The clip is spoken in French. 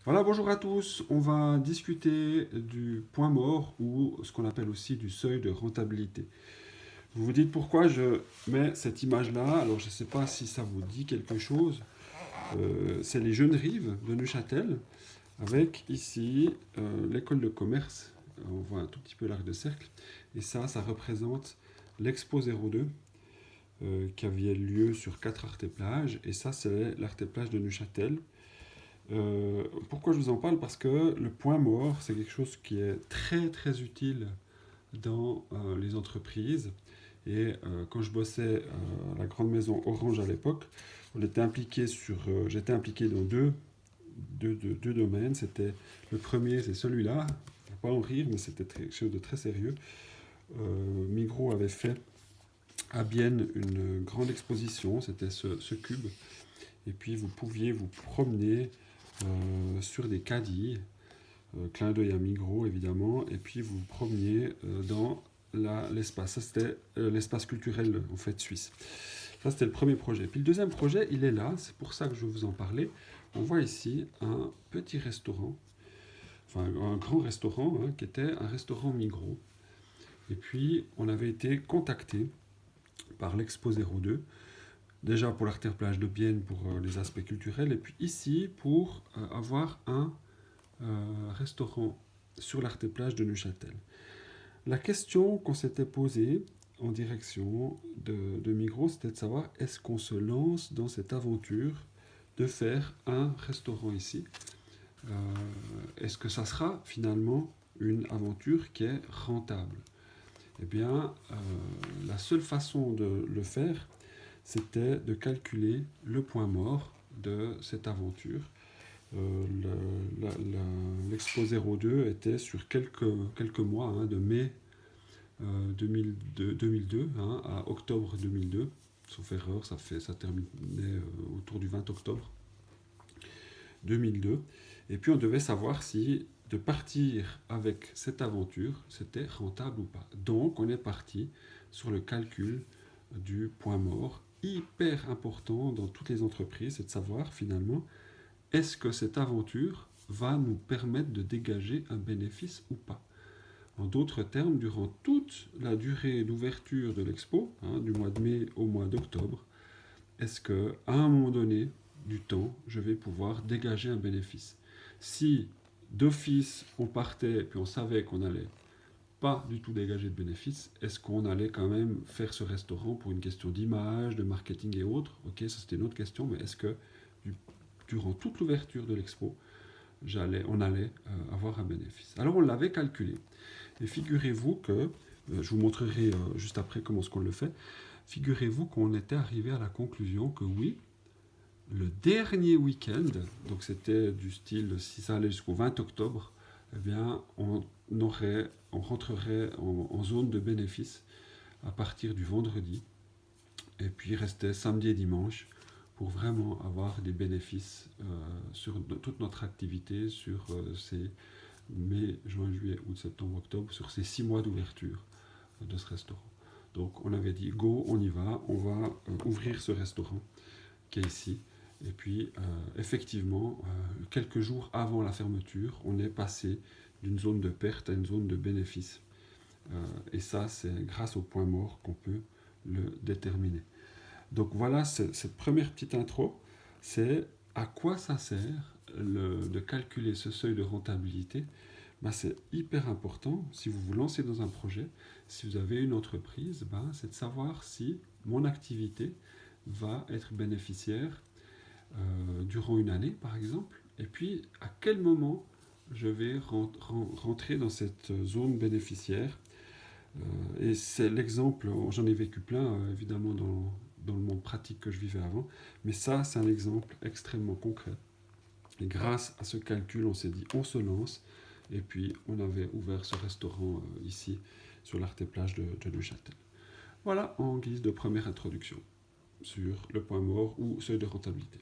Voilà, bonjour à tous. On va discuter du point mort ou ce qu'on appelle aussi du seuil de rentabilité. Vous vous dites pourquoi je mets cette image-là. Alors, je ne sais pas si ça vous dit quelque chose. C'est les Jeunes Rives de Neuchâtel, avec ici l'école de commerce. On voit un tout petit peu l'arc de cercle. Et ça représente l'Expo 02 qui avait lieu sur 4 arts et plages. Et ça, c'est l'art et plage de Neuchâtel. Pourquoi je vous en parle? Parce que le point mort, c'est quelque chose qui est très très utile dans les entreprises. Et quand je bossais à la grande maison Orange à l'époque, j'étais impliqué dans deux domaines. Le premier, c'est celui-là. Faut pas en rire, mais c'était quelque chose de très sérieux. Migros avait fait à Bienne une grande exposition, c'était ce cube. Et puis vous pouviez vous promener sur des caddies, clin d'œil à Migros évidemment, et puis vous vous promeniez dans l'espace. Ça c'était l'espace culturel en fait suisse. Ça c'était le premier projet. Puis le deuxième projet, il est là, c'est pour ça que je vais vous en parler. On voit ici un petit restaurant, enfin un grand restaurant qui était un restaurant Migros. Et puis on avait été contacté par l'Expo 02, déjà pour l'artère-plage de Bienne pour les aspects culturels, et puis ici pour avoir un restaurant sur l'Arte-Plage de Neuchâtel. La question qu'on s'était posée en direction de Migros, c'était de savoir est-ce qu'on se lance dans cette aventure de faire un restaurant ici. Est-ce que ça sera finalement une aventure qui est rentable? Eh bien, la seule façon de le faire, c'était de calculer le point mort de cette aventure. L'Expo 02 était sur quelques mois, de mai 2002 à octobre 2002. Sauf erreur, ça terminait autour du 20 octobre 2002. Et puis on devait savoir si de partir avec cette aventure, c'était rentable ou pas. Donc on est parti sur le calcul du point mort. Hyper important dans toutes les entreprises, c'est de savoir finalement est-ce que cette aventure va nous permettre de dégager un bénéfice ou pas. En d'autres termes, durant toute la durée d'ouverture de l'expo, du mois de mai au mois d'octobre, est-ce qu'à un moment donné du temps, je vais pouvoir dégager un bénéfice? Si d'office on partait et puis on savait qu'on allait pas du tout dégager de bénéfices, est-ce qu'on allait quand même faire ce restaurant pour une question d'image, de marketing et autres? Ok, ça c'était une autre question, mais est-ce que durant toute l'ouverture de l'expo, on allait avoir un bénéfice? Alors on l'avait calculé. Et figurez-vous que, je vous montrerai juste après comment est-ce qu'on le fait, figurez-vous qu'on était arrivé à la conclusion que oui, le dernier week-end, donc c'était du style, si ça allait jusqu'au 20 octobre, eh bien, on rentrerait en zone de bénéfice à partir du vendredi, et puis restait samedi et dimanche pour vraiment avoir des bénéfices sur toute notre activité, sur ces mai, juin, juillet, août, septembre, octobre, sur ces 6 mois d'ouverture de ce restaurant. Donc on avait dit, go, on y va, on va ouvrir ce restaurant qui est ici. Et puis, effectivement, quelques jours avant la fermeture, on est passé d'une zone de perte à une zone de bénéfice. Et ça, c'est grâce au point mort qu'on peut le déterminer. Donc voilà, cette première petite intro, c'est à quoi ça sert de calculer ce seuil de rentabilité. C'est hyper important si vous vous lancez dans un projet, si vous avez une entreprise, c'est de savoir si mon activité va être bénéficiaire durant une année par exemple, et puis à quel moment je vais rentrer dans cette zone bénéficiaire. Et c'est l'exemple, j'en ai vécu plein évidemment dans le monde pratique que je vivais avant, mais ça c'est un exemple extrêmement concret. Et grâce à ce calcul, on s'est dit on se lance, et puis on avait ouvert ce restaurant ici sur l'Arte-Plage de Neuchâtel. Voilà en guise de première introduction sur le point mort ou seuil de rentabilité.